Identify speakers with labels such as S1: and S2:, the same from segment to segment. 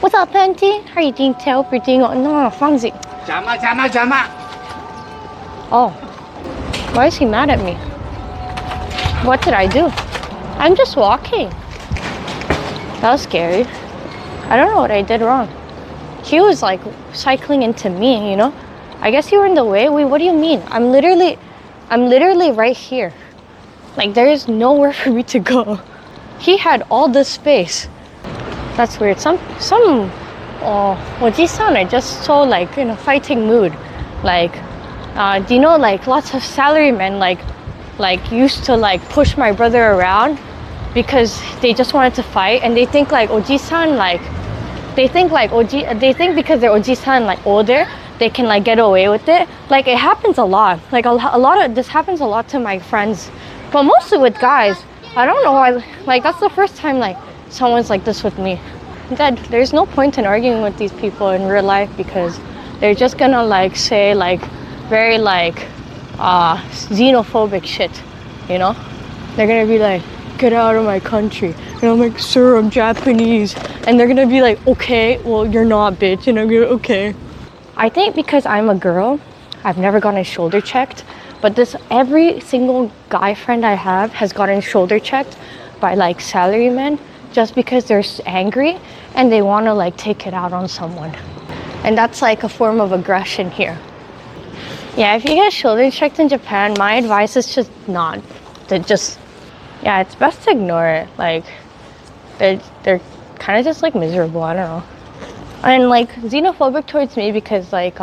S1: What's up, Auntie? How are you doing, Tail? You're doing... No, Fonzie.
S2: Jama.
S1: Oh. Why is he mad at me? What did I do? I'm just walking. That was scary. I don't know what I did wrong. He was like cycling into me, you know? I guess you were in the way. Wait, what do you mean? I'm literally right here. Like, there is nowhere for me to go. He had all this space. That's weird. Some Ojisan are just so like in a fighting mood. Like, do you know, like lots of salarymen like used to like push my brother around because they just wanted to fight, and they think like Ojisan they think because they're Ojisan like older, they can like get away with it. Like, it happens a lot. Like a lot of this happens a lot to my friends, but mostly with guys. I don't know why. Like, that's the first time like someone's like this with me. Dad, there's no point in arguing with these people in real life because they're just gonna like say like very like xenophobic shit, you know? They're gonna be like, get out of my country. And I'm like, sir, I'm Japanese. And they're gonna be like, okay, well, you're not, bitch. And I'm gonna, okay. I think because I'm a girl, I've never gotten shoulder checked, but every single guy friend I have has gotten shoulder checked by like salarymen just because they're angry and they want to like take it out on someone. And that's like a form of aggression here. Yeah, if you get shoulder checked in Japan, my advice is just not to just, yeah, it's best to ignore it. Like, they're kind of just like miserable, I don't know. And like xenophobic towards me because like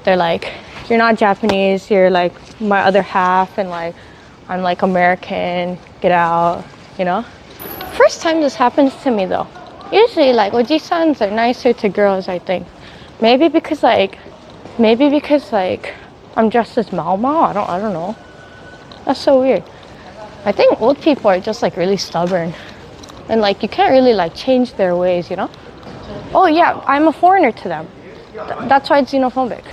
S1: they're like, you're not Japanese, you're like my other half, and like I'm like American, get out, you know? First time this happens to me though. Usually like Ojisans are nicer to girls, I think. Maybe because like I'm dressed as Mao Mao, I don't know. That's so weird. I think old people are just like really stubborn. And like you can't really like change their ways, you know? Oh yeah, I'm a foreigner to them. That's why it's xenophobic.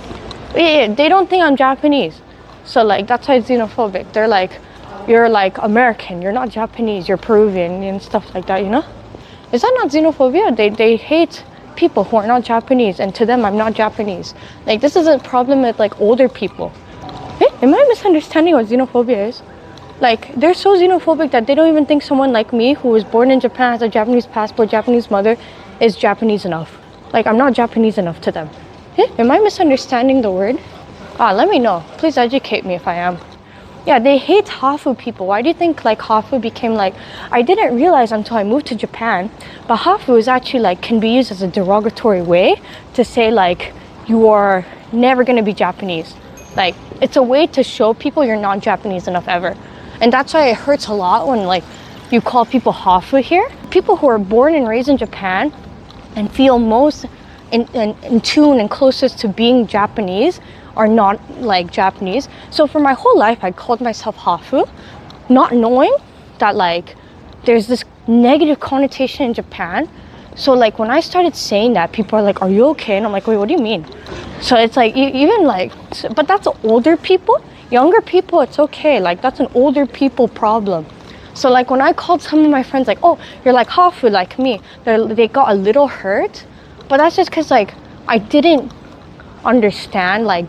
S1: Yeah, they don't think I'm Japanese. So like that's why it's xenophobic. They're like, you're like American, you're not Japanese, you're Peruvian and stuff like that, you know? Is that not xenophobia? They hate people who are not Japanese, and to them I'm not Japanese. Like, this is a problem with like older people. Hey, am I misunderstanding what xenophobia is? Like, they're so xenophobic that they don't even think someone like me who was born in Japan, has a Japanese passport, Japanese mother, is Japanese enough. Like, I'm not Japanese enough to them. Hey, am I misunderstanding the word? Let me know. Please educate me if I am. Yeah, they hate Hāfu people. Why do you think like Hāfu became like, I didn't realize until I moved to Japan, but Hāfu is actually like, can be used as a derogatory way to say like, you are never gonna be Japanese. Like, it's a way to show people you're not Japanese enough ever. And that's why it hurts a lot when like, you call people Hāfu here. People who are born and raised in Japan and feel most in tune and closest to being Japanese are not like Japanese. So for my whole life, I called myself Hāfu, not knowing that like there's this negative connotation in Japan. So like when I started saying that, people are like, are you okay? And I'm like, wait, what do you mean? So it's like, even like, but that's older people. Younger people, it's okay. Like, that's an older people problem. So like when I called some of my friends like, oh, you're like Hāfu like me, they got a little hurt. But that's just because like I didn't understand like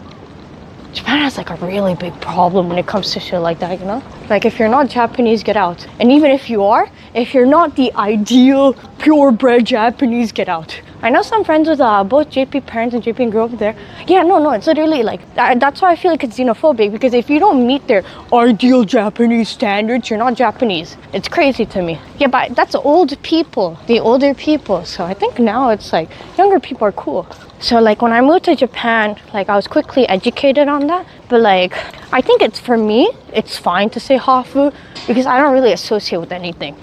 S1: Japan has like a really big problem when it comes to shit like that, you know? Like, if you're not Japanese, get out. And even if you are, if you're not the ideal purebred Japanese, get out. I know some friends with both JP parents and JP grew up there. Yeah, no, it's literally like, that's why I feel like it's xenophobic, because if you don't meet their ideal Japanese standards, you're not Japanese. It's crazy to me. Yeah, but that's old people, the older people. So I think now it's like, younger people are cool. So like when I moved to Japan, like I was quickly educated on that. But like, I think it's, for me, it's fine to say Hāfu because I don't really associate with anything.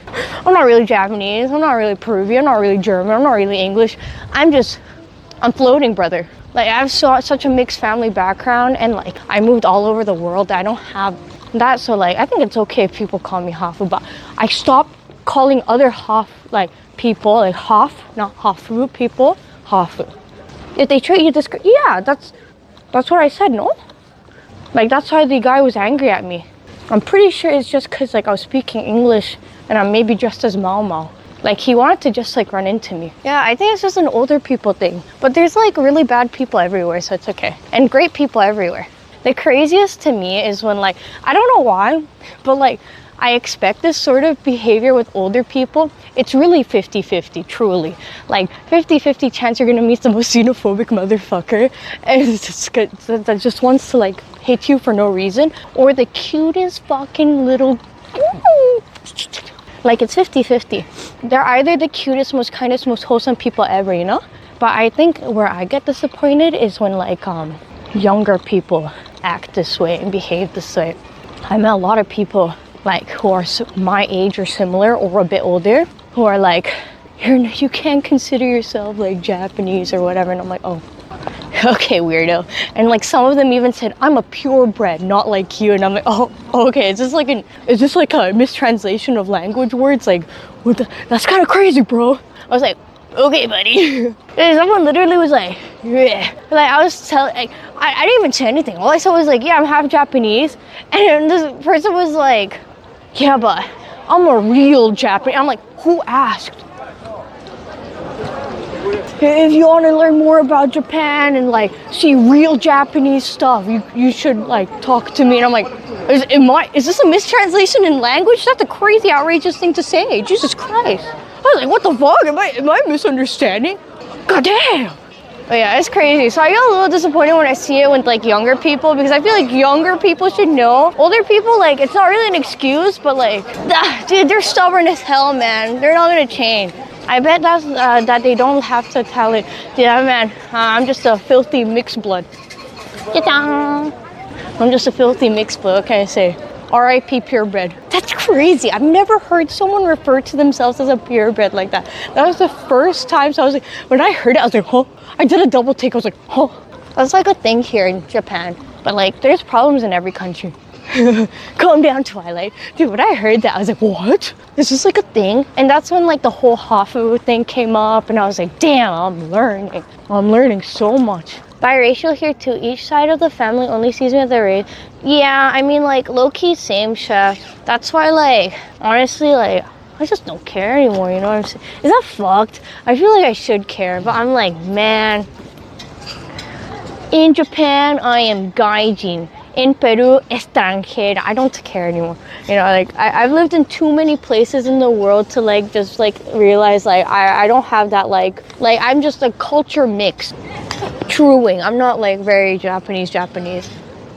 S1: I'm not really Japanese, I'm not really Peruvian, I'm not really German, I'm not really English. I'm floating, brother. Like, I have such a mixed family background, and like I moved all over the world. I don't have that, so like I think it's okay if people call me Hāfu, but I stopped calling other people, like not Hāfu people, Hāfu. If they treat you this, yeah, that's what I said, no? Like, that's why the guy was angry at me. I'm pretty sure it's just because like I was speaking English and I'm maybe dressed as Mao Mao. Like he wanted to just like run into me. Yeah, I think it's just an older people thing. But there's like really bad people everywhere, so it's okay. And great people everywhere. The craziest to me is when like, I don't know why, but like I expect this sort of behavior with older people. It's really 50-50, truly. Like 50-50 chance you're gonna meet the most xenophobic motherfucker and that just wants to like hate you for no reason, or the cutest fucking little like it's 50-50. They're either the cutest, most kindest, most wholesome people ever, you know? But I think where I get disappointed is when like younger people act this way and behave this way. I met a lot of people like who are my age or similar or a bit older who are like, you can't consider yourself like Japanese or whatever, and I'm like, oh, okay, weirdo. And like some of them even said, I'm a purebred, not like you, and I'm like, oh, okay, is this like a mistranslation of language words? Like, that's kind of crazy, bro. I was like, okay, buddy. And someone literally was like, yeah. Like I was telling, like, I didn't even say anything. All I said was like, yeah, I'm half Japanese. And this person was like, yeah, but I'm a real Japanese. I'm like, who asked? If you want to learn more about Japan and like see real Japanese stuff, you should like talk to me. And I'm like, is this a mistranslation in language? That's a crazy, outrageous thing to say. Jesus Christ. I was like, what the fuck? Am I misunderstanding? God damn. But yeah, it's crazy. So I get a little disappointed when I see it with like younger people, because I feel like younger people should know. Older people, like, it's not really an excuse, but like, dude, they're stubborn as hell, man. They're not gonna change. I bet that's that they don't have to tell it. Yeah, man, I'm just a filthy mixed blood. I'm just a filthy mixed blood. What can I say? R.I.P. purebred. That's crazy. I've never heard someone refer to themselves as a purebred like that. That was the first time. So I was like, when I heard it, I was like, huh? I did a double take. I was like, huh? That's like a thing here in Japan. But like, there's problems in every country. Calm down, Twilight. Dude, when I heard that, I was like, what? Is this like a thing? And that's when like the whole Hāfu thing came up, and I was like, damn, I'm learning so much. Biracial here too. Each side of the family only sees me as a race. Yeah, I mean, like, low-key, same, chef. That's why, like, honestly, like, I just don't care anymore, you know what I'm saying? Is that fucked? I feel like I should care, but I'm like, man, in Japan, I am gaijin. In Peru, extranjera. I don't care anymore. You know, like, I've lived in too many places in the world to, like, just, like, realize, like, I don't have that, like, I'm just a culture mix. Truing. I'm not, like, very Japanese.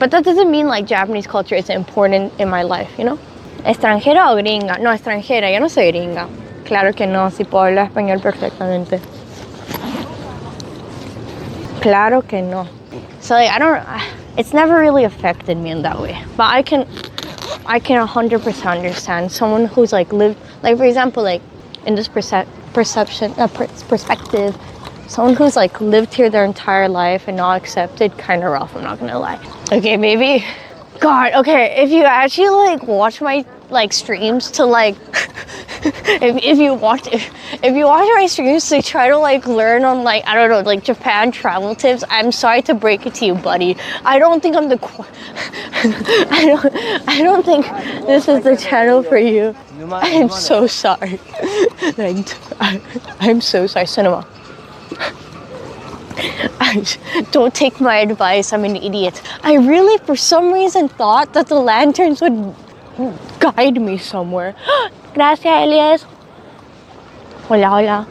S1: But that doesn't mean, like, Japanese culture isn't important in my life, you know? ¿Extranjera o gringa? No, extranjera. Yo no soy gringa. Claro que no. Sí puedo hablar español perfectamente. Claro que no. So, like, it's never really affected me in that way. But I can 100% understand someone who's, like, lived, like, for example, like, in this perspective, someone who's, like, lived here their entire life and not accepted, kind of rough, I'm not gonna lie. Okay, maybe, God, okay, if you actually, like, watch my, like, streams to, like, if you watch my streams to try to, like, learn on, like, I don't know, like, Japan travel tips, I'm sorry to break it to you, buddy. I don't think I'm I don't think this is the channel for you. I'm so sorry. Like, I'm so sorry, Cinema. Don't take my advice, I'm an idiot. I really, for some reason, thought that the lanterns would guide me somewhere. Gracias, Elias. Hola, hola.